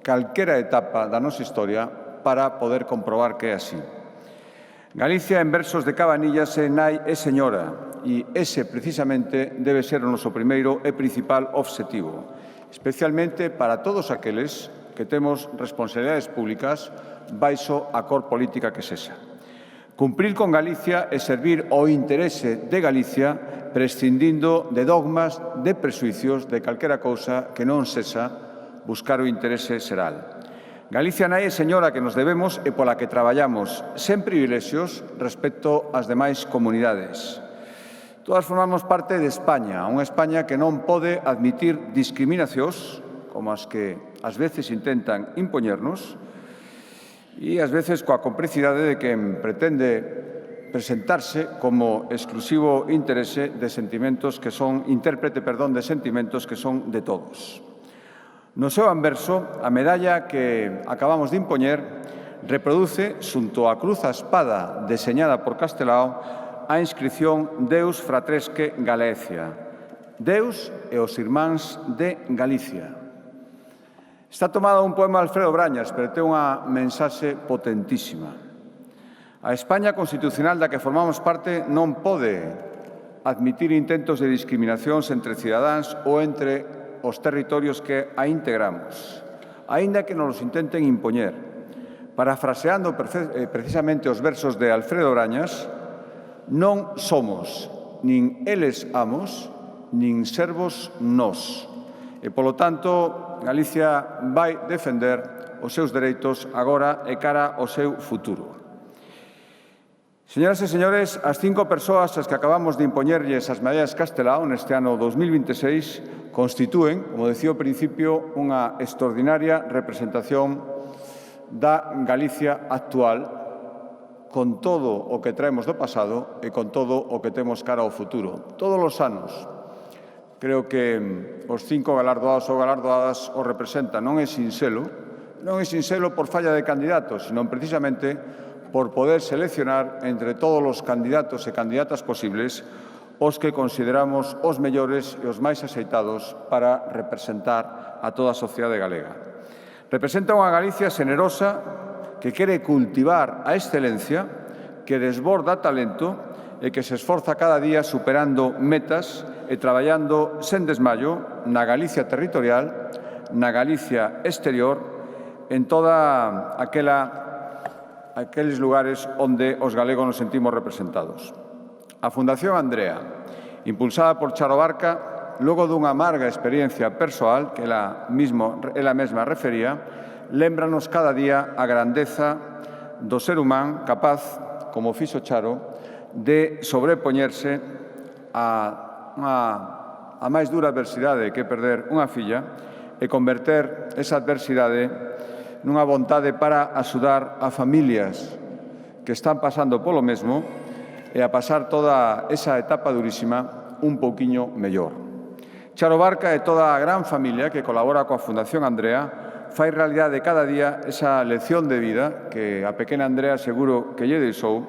calquera etapa da nosa historia, para poder comprobar que é así. Galicia, en versos de Cabanillas, é nai e señora, e ese, precisamente, debe ser o noso primeiro e principal obxectivo, especialmente para todos aqueles que temos responsabilidades públicas baixo a cor política que sexa. Cumprir con Galicia e servir ao interese de Galicia prescindindo de dogmas, de presuicios, de calquera cousa que non sexa buscar o interese xeral. Galicia nai e señora que nos debemos e pola que traballamos, sen privilexios respecto ás demais comunidades. Todas formamos parte de España, unha España que non pode admitir discriminacións, como as que ás veces intentan impoñernos, e ás veces coa complicidade de quen pretende presentarse como exclusivo interese de sentimentos que son, intérprete, perdón, de sentimentos que son de todos. No seu anverso, a medalla que acabamos de impoñer reproduce, xunto á cruz a espada deseñada por Castelao, a inscripción Deus fratresque Galicia, Deus e os irmáns de Galicia. Está tomada un poema de Alfredo Brañas, pero ten unha mensaxe potentísima. A España constitucional da que formamos parte non pode admitir intentos de discriminacións entre cidadáns ou entre os territorios que a integramos, aínda que nos intenten impoñer. Parafraseando precisamente os versos de Alfredo Brañas, non somos nin eles amos, nin servos nós. E, polo tanto, Galicia vai defender os seus dereitos agora e cara ao seu futuro. Señoras e señores, as 5 persoas ás que acabamos de impoñerlles as medallas Castelao neste ano 2026 constitúen, como decía ao principio, unha extraordinaria representación da Galicia actual con todo o que traemos do pasado e con todo o que temos cara ao futuro. Todos os anos, creo que os 5 galardoados ou galardoadas os representan. Non é sinxelo por falla de candidatos, sino precisamente por poder seleccionar entre todos os candidatos e candidatas posibles os que consideramos os mellores e os máis axeitados para representar a toda a sociedade galega. Representa unha Galicia xenerosa que quere cultivar a excelencia, que desborda talento e que se esforza cada día superando metas e traballando sen desmayo na Galicia territorial, na Galicia exterior, en toda aqueles lugares onde os galegos nos sentimos representados. A Fundación Andrea, impulsada por Charo Barca, logo dunha amarga experiencia persoal que ela mesma refería, lémbranos cada día a grandeza do ser humán capaz, como fixo Charo, de sobrepoñerse a máis dura adversidade que perder unha filla e converter esa adversidade nunha vontade para axudar a familias que están pasando polo mesmo e a pasar toda esa etapa durísima un pouquiño mellor. Charo Barca e toda a gran familia que colabora coa Fundación Andrea fai realidade cada día esa lección de vida que a pequena Andrea seguro que lle deixou,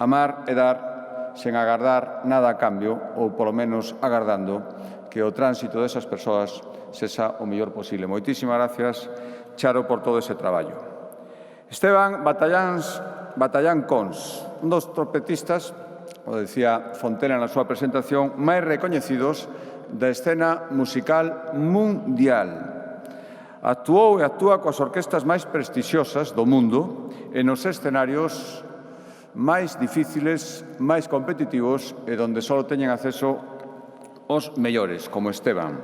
amar e dar sen agardar nada a cambio ou, polo menos, agardando que o tránsito desas persoas sexa o mellor posible. Moitísimas gracias, Charo, por todo ese traballo. Esteban Batallán Cons, un dos trompetistas, o decía Fontela na súa presentación, máis recoñecidos da escena musical mundial. Actuou e actúa coas orquestas máis prestixiosas do mundo e nos escenarios máis difíciles, máis competitivos e donde só teñen acceso os mellores, como Esteban.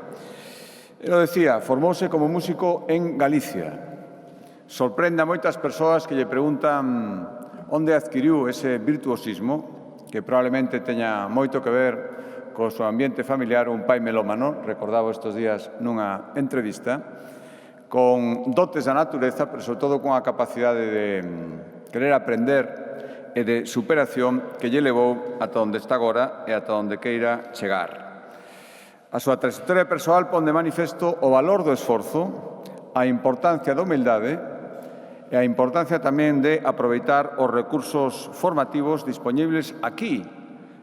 Ele decía, formouse como músico en Galicia. Sorprende a moitas persoas que lle preguntan onde adquiriu ese virtuosismo, que probablemente teña moito que ver co seu ambiente familiar, un pai melómano, recordaba estes días nunha entrevista, con dotes da natureza, pero sobre todo con a capacidade de querer aprender e de superación que lle levou ata onde está agora e ata onde queira chegar. A súa trayectoria persoal pon de manifesto o valor do esforzo, a importancia da humildade e a importancia tamén de aproveitar os recursos formativos dispoñibles aquí,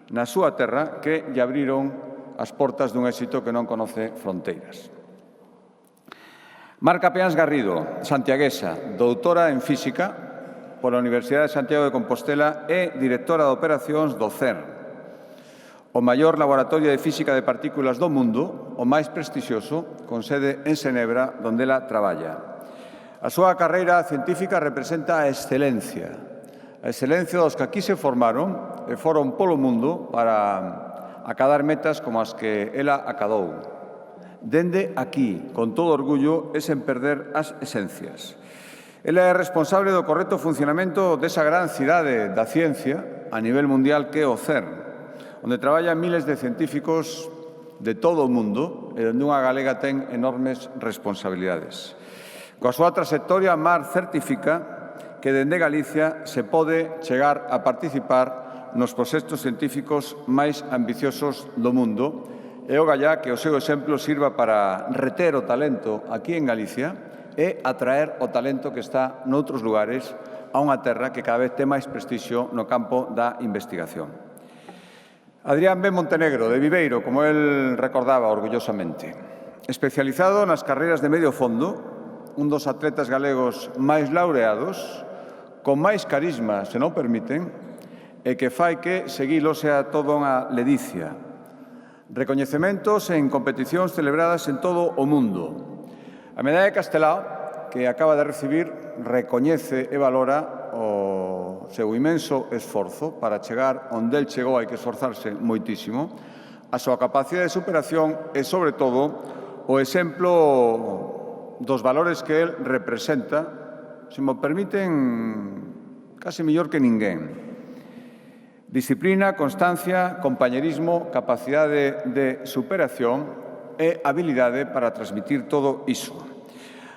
na súa terra, que lle abriron as portas dun éxito que non conoce fronteiras. Marca Peáns Garrido, santiaguesa, doutora en Física pola Universidade de Santiago de Compostela e directora de operacións do CERN, o maior laboratorio de física de partículas do mundo, o máis prestixioso, con sede en Xenebra, onde ela traballa. A súa carreira científica representa a excelencia dos que aquí se formaron e foron polo mundo para acadar metas como as que ela acadou. Dende aquí, con todo orgullo e sen perder as esencias. Ela é responsable do correcto funcionamento desa gran cidade da ciencia a nivel mundial que é o CERN, onde traballan miles de científicos de todo o mundo e onde unha galega ten enormes responsabilidades. Coa súa trayectoria, Mar certifica que dende Galicia se pode chegar a participar nos proxectos científicos máis ambiciosos do mundo e o gallá que o seu exemplo sirva para reter o talento aquí en Galicia e atraer o talento que está noutros lugares a unha terra que cada vez ten máis prestixio no campo da investigación. Adrián B. Montenegro, de Viveiro, como él recordaba orgullosamente. Especializado nas carreiras de medio fondo, un dos atletas galegos máis laureados, con máis carisma, se non permiten, e que fai que seguilo sea toda unha ledicia. Recoñecementos en competicións celebradas en todo o mundo. A Medalla de Castelao, que acaba de recibir, recoñece e valora o seu imenso esforzo para chegar onde el chegou, hai que esforzarse moitísimo, a súa capacidade de superación e, sobre todo, o exemplo dos valores que el representa, se me permiten, case mellor que ninguén. Disciplina, constancia, compañerismo, capacidade de superación e habilidade para transmitir todo iso.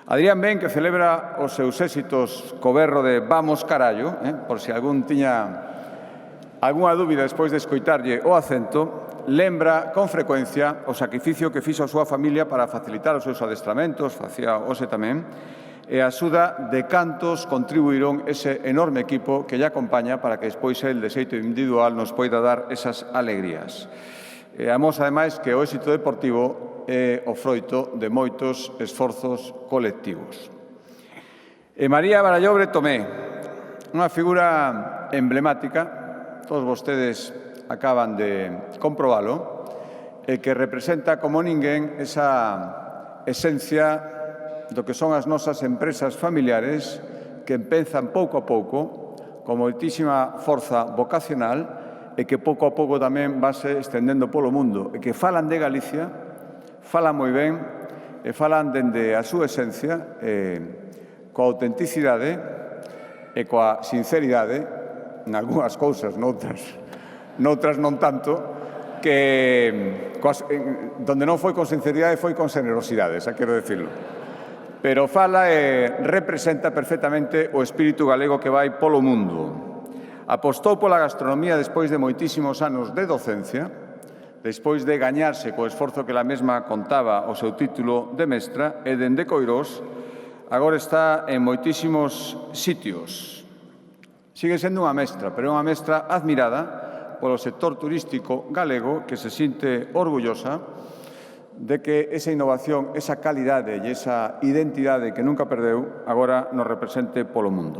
Adrián Ben, que celebra os seus éxitos co berro de "Vamos, carallo", por se algún tiña algunha dúbida despois de escoitarlle o acento, lembra con frecuencia o sacrificio que fixo a súa familia para facilitar os seus adestramentos, facía ose tamén, e a axuda de cantos contribuíron ese enorme equipo que lle acompaña para que despois el, de xeito individual, nos poida dar esas alegrías. Amos, ademais, que o éxito deportivo é o froito de moitos esforzos colectivos. E María Barallobre Tomé, unha figura emblemática, todos vostedes acaban de comprobalo, e que representa como ninguén esa esencia do que son as nosas empresas familiares que empezan pouco a pouco, con moitísima forza vocacional e que pouco a pouco tamén vase estendendo polo mundo e que falan de Galicia, falan moi ben e falan dende a súa esencia coa autenticidade e coa sinceridade en algunhas cousas, noutras non tanto, que donde non foi con sinceridade foi con generosidade, xa quero decirlo. Pero fala e representa perfectamente o espírito galego que vai polo mundo. Apostou pola gastronomía despois de moitísimos anos de docencia, despois de gañarse co esforzo que la mesma contaba o seu título de mestra, e dende Coirós, agora está en moitísimos sitios. Sigue sendo unha mestra, pero é unha mestra admirada polo sector turístico galego que se sinte orgullosa de que esa innovación, esa calidade e esa identidade que nunca perdeu agora nos represente polo mundo.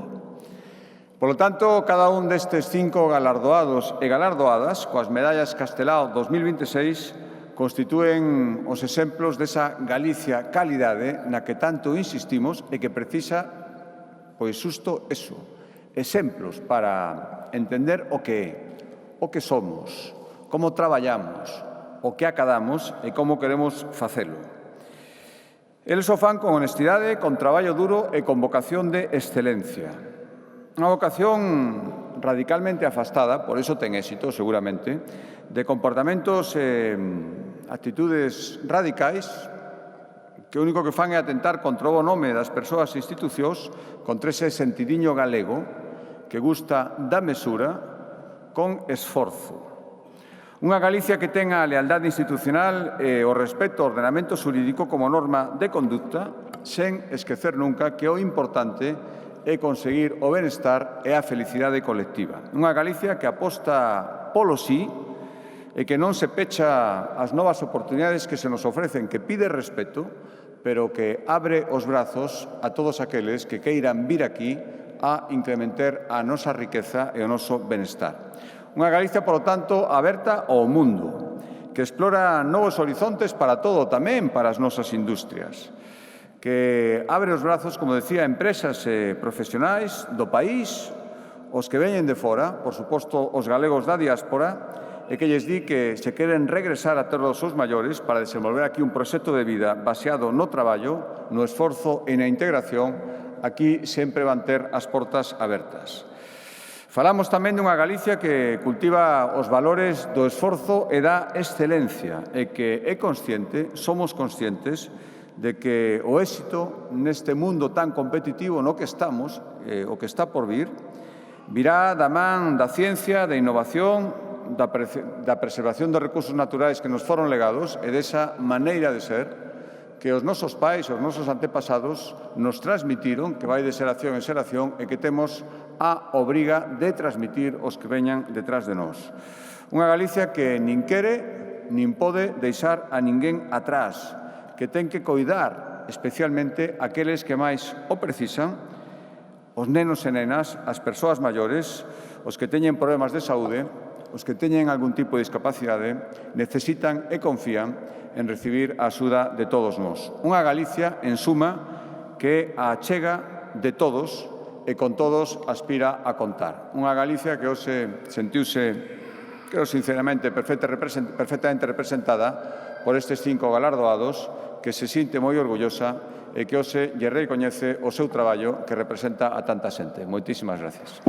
Polo tanto, cada un destes 5 galardoados e galardoadas coas medallas Castelao 2026 constitúen os exemplos desa Galicia calidade na que tanto insistimos e que precisa, pois, xusto eso, exemplos para entender o que é, o que somos, como traballamos, o que acadamos e como queremos facelo. Eles o fan con honestidade, con traballo duro e con vocación de excelencia. Unha vocación radicalmente afastada, por iso ten éxito, seguramente, de comportamentos e actitudes radicais que o único que fan é atentar contra o nome das persoas e institucións contra ese sentidiño galego que gusta da mesura con esforzo. Unha Galicia que ten a lealdade institucional e o respeto ao ordenamento xurídico como norma de conducta, sen esquecer nunca que o importante é conseguir o benestar e a felicidade colectiva. Unha Galicia que aposta polo sí e que non se pecha as novas oportunidades que se nos ofrecen, que pide respeto, pero que abre os brazos a todos aqueles que queiran vir aquí a incrementar a nosa riqueza e o noso benestar. Unha Galicia, polo tanto, aberta ao mundo, que explora novos horizontes para todo, tamén para as nosas industrias, que abre os brazos, como decía, a empresas e profesionais do país, os que veñen de fora, por suposto, os galegos da diáspora, e que lles di que se queren regresar a terra dos seus maiores para desenvolver aquí un proxecto de vida baseado no traballo, no esforzo e na integración, aquí sempre van ter as portas abertas. Falamos tamén dunha Galicia que cultiva os valores do esforzo e da excelencia e que é consciente, somos conscientes, de que o éxito neste mundo tan competitivo no que estamos, o que está por vir, virá da man da ciencia, da innovación, da preservación dos recursos naturais que nos foron legados e desa maneira de ser que os nosos pais, os nosos antepasados nos transmitiron, que vai de xeración en xeración e que temos a obriga de transmitir os que veñan detrás de nós. Unha Galicia que nin quere nin pode deixar a ninguén atrás, que ten que coidar especialmente aqueles que máis o precisan, os nenos e nenas, as persoas maiores, os que teñen problemas de saúde, os que teñen algún tipo de discapacidade, necesitan e confían en recibir a axuda de todos nós. Unha Galicia, en suma, que a achega de todos e con todos aspira a contar. Unha Galicia que hoxe sentiuse, creo sinceramente, perfectamente representada por estes 5 galardoados, que se sinte moi orgullosa e que hoxe lle recoñece o seu traballo que representa a tanta xente. Moitísimas gracias.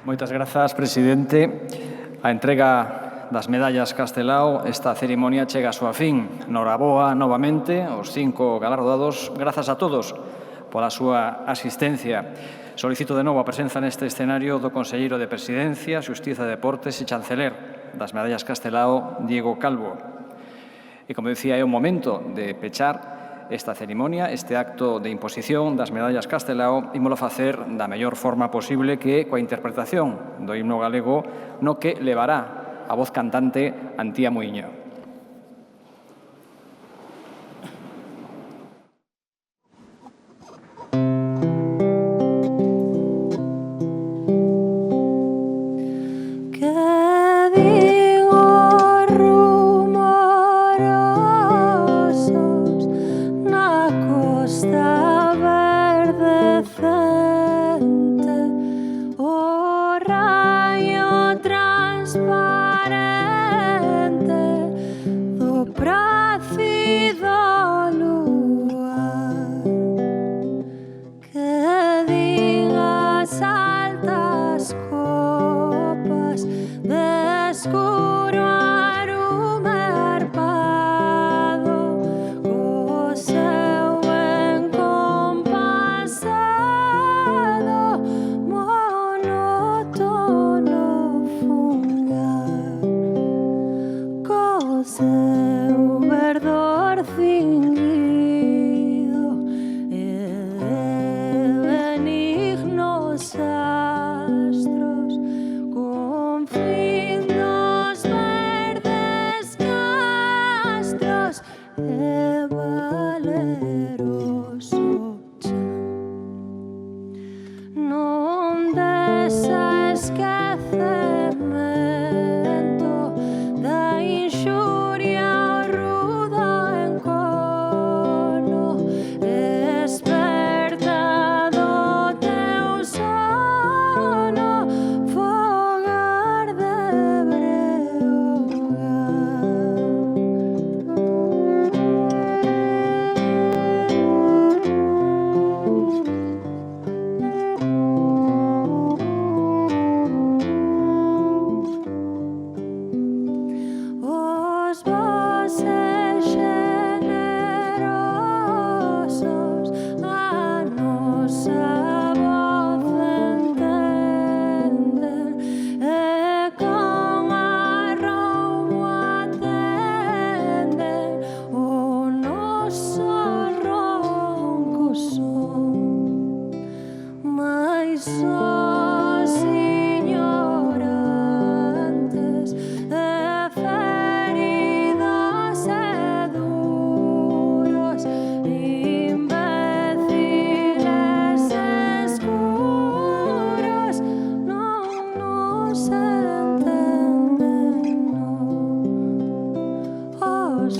Moitas grazas, presidente. A entrega das medallas Castelao, esta cerimonia chega a súa fin. Noraboa novamente aos 5 galardoados. Grazas a todos pola súa asistencia. Solicito de novo a presenza neste escenario do Conselleiro de Presidencia, Xustiza, Deportes e Chanceler das medallas Castelao, Diego Calvo. E, como dicía, é o momento de pechar esta cerimonia, este acto de imposición das medallas Castelao, ímolo facer da mellor forma posible, que coa interpretación do himno galego, no que levará a voz cantante Antía Muiño. O rayo transparente teu verdor fingido e benignos astros confín nos verdes castros e valeroso chan. Non desa esquecemento da inxuria o rudo encono, esperta do teu sono, fogar de os voces generosos a nosa voz entenden e con arrobo atenden o noso ronco son. Mais os ignorantes e feridos e duros, imbéciles escuros, non nos entenden, os